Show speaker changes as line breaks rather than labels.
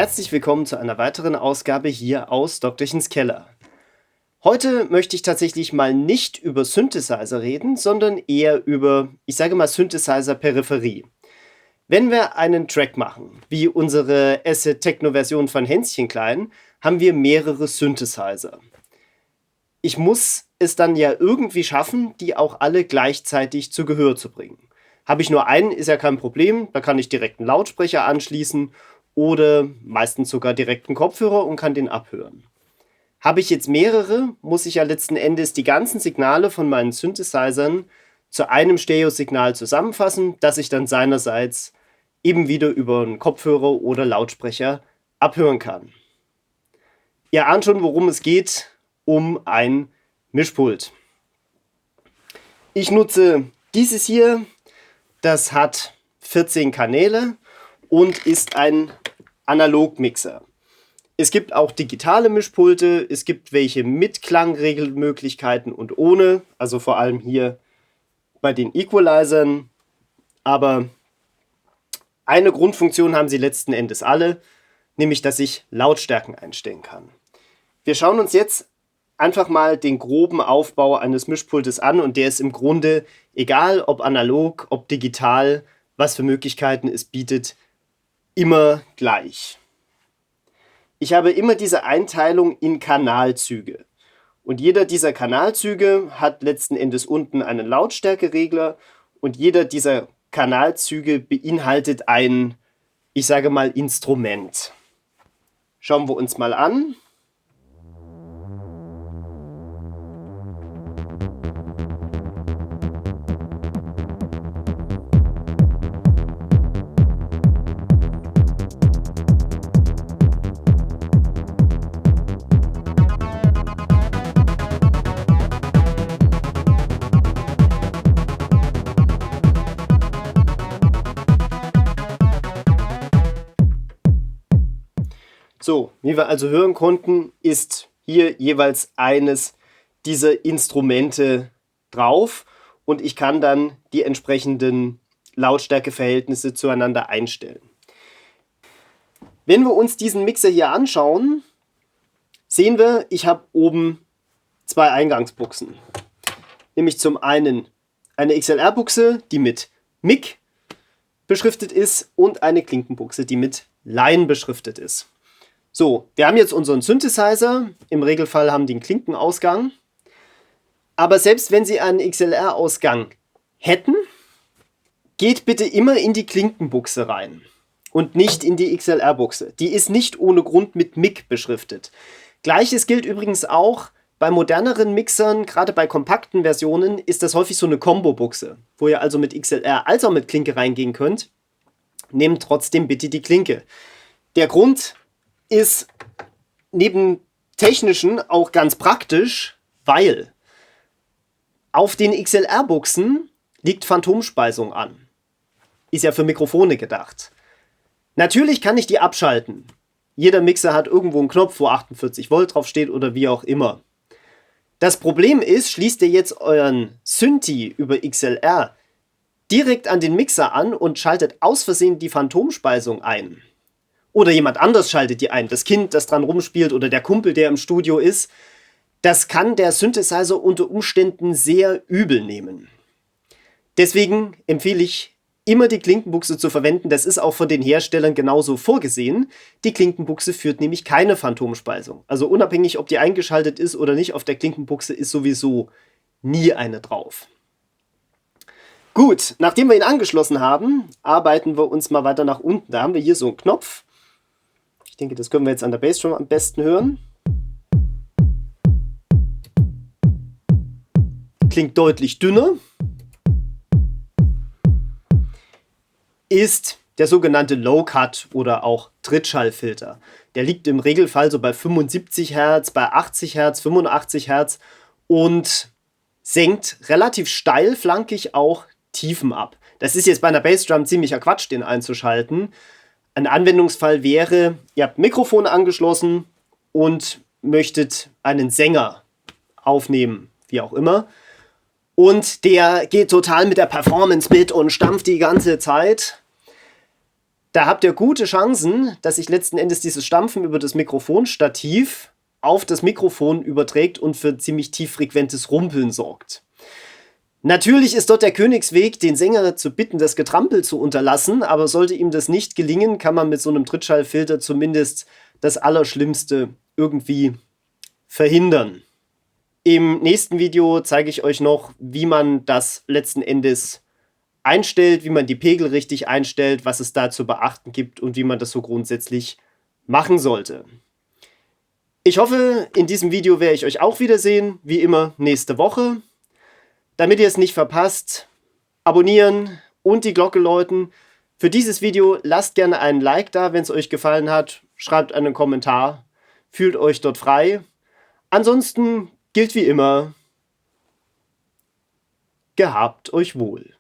Herzlich willkommen zu einer weiteren Ausgabe hier aus Doktorchens Keller. Heute möchte ich tatsächlich mal nicht über Synthesizer reden, sondern eher über, ich sage mal, Synthesizer-Peripherie. Wenn wir einen Track machen, wie unsere Acid-Techno-Version von Hänschen Klein, haben wir mehrere Synthesizer. Ich muss es dann ja irgendwie schaffen, die auch alle gleichzeitig zu Gehör zu bringen. Habe ich nur einen, ist ja kein Problem, da kann ich direkt einen Lautsprecher anschließen oder meistens sogar direkt einen Kopfhörer und kann den abhören. Habe ich jetzt mehrere, muss ich ja letzten Endes die ganzen Signale von meinen Synthesizern zu einem Stereosignal zusammenfassen, das ich dann seinerseits eben wieder über einen Kopfhörer oder Lautsprecher abhören kann. Ihr ahnt schon, worum es geht, um ein Mischpult. Ich nutze dieses hier, das hat 14 Kanäle und ist ein Analogmixer. Es gibt auch digitale Mischpulte, es gibt welche mit Klangregelmöglichkeiten und ohne, also vor allem hier bei den Equalizern, aber eine Grundfunktion haben sie letzten Endes alle, nämlich dass ich Lautstärken einstellen kann. Wir schauen uns jetzt einfach mal den groben Aufbau eines Mischpultes an und der ist im Grunde, egal ob analog, ob digital, was für Möglichkeiten es bietet, immer gleich. Ich habe immer diese Einteilung in Kanalzüge. Und jeder dieser Kanalzüge hat letzten Endes unten einen Lautstärkeregler und jeder dieser Kanalzüge beinhaltet ein, ich sage mal, Instrument. Schauen wir uns mal an. So, wie wir also hören konnten, ist hier jeweils eines dieser Instrumente drauf und ich kann dann die entsprechenden Lautstärkeverhältnisse zueinander einstellen. Wenn wir uns diesen Mixer hier anschauen, sehen wir, ich habe oben zwei Eingangsbuchsen. Nämlich zum einen eine XLR-Buchse, die mit Mic beschriftet ist und eine Klinkenbuchse, die mit Line beschriftet ist. So, wir haben jetzt unseren Synthesizer, im Regelfall haben die einen Klinkenausgang, aber selbst wenn Sie einen XLR-Ausgang hätten, geht bitte immer in die Klinkenbuchse rein und nicht in die XLR-Buchse. Die ist nicht ohne Grund mit Mic beschriftet. Gleiches gilt übrigens auch bei moderneren Mixern, gerade bei kompakten Versionen ist das häufig so eine Combo-Buchse, wo ihr also mit XLR als auch mit Klinke reingehen könnt. Nehmt trotzdem bitte die Klinke. Der Grund ist neben technischen auch ganz praktisch, weil auf den XLR-Buchsen liegt Phantomspeisung an. Ist ja für Mikrofone gedacht. Natürlich kann ich die abschalten. Jeder Mixer hat irgendwo einen Knopf, wo 48 Volt drauf steht oder wie auch immer. Das Problem ist, schließt ihr jetzt euren Synthi über XLR direkt an den Mixer an und schaltet aus Versehen die Phantomspeisung ein. Oder jemand anders schaltet die ein, das Kind, das dran rumspielt oder der Kumpel, der im Studio ist. Das kann der Synthesizer unter Umständen sehr übel nehmen. Deswegen empfehle ich, immer die Klinkenbuchse zu verwenden. Das ist auch von den Herstellern genauso vorgesehen. Die Klinkenbuchse führt nämlich keine Phantomspeisung. Also unabhängig, ob die eingeschaltet ist oder nicht, auf der Klinkenbuchse ist sowieso nie eine drauf. Gut, nachdem wir ihn angeschlossen haben, arbeiten wir uns mal weiter nach unten. Da haben wir hier so einen Knopf. Ich denke, das können wir jetzt an der Bassdrum am besten hören. Klingt deutlich dünner. Ist der sogenannte Low-Cut oder auch Trittschallfilter. Der liegt im Regelfall so bei 75 Hertz, bei 80 Hertz, 85 Hertz und senkt relativ steil flankig auch Tiefen ab. Das ist jetzt bei einer Bassdrum ziemlicher Quatsch, den einzuschalten. Ein Anwendungsfall wäre, ihr habt ein Mikrofon angeschlossen und möchtet einen Sänger aufnehmen, wie auch immer. Und der geht total mit der Performance mit und stampft die ganze Zeit. Da habt ihr gute Chancen, dass sich letzten Endes dieses Stampfen über das Mikrofonstativ auf das Mikrofon überträgt und für ziemlich tieffrequentes Rumpeln sorgt. Natürlich ist dort der Königsweg, den Sänger zu bitten, das Getrampel zu unterlassen, aber sollte ihm das nicht gelingen, kann man mit so einem Trittschallfilter zumindest das Allerschlimmste irgendwie verhindern. Im nächsten Video zeige ich euch noch, wie man das letzten Endes einstellt, wie man die Pegel richtig einstellt, was es da zu beachten gibt und wie man das so grundsätzlich machen sollte. Ich hoffe, in diesem Video werde ich euch auch wiedersehen, wie immer nächste Woche. Damit ihr es nicht verpasst, abonnieren und die Glocke läuten. Für dieses Video lasst gerne einen Like da, wenn es euch gefallen hat. Schreibt einen Kommentar. Fühlt euch dort frei. Ansonsten gilt wie immer, gehabt euch wohl.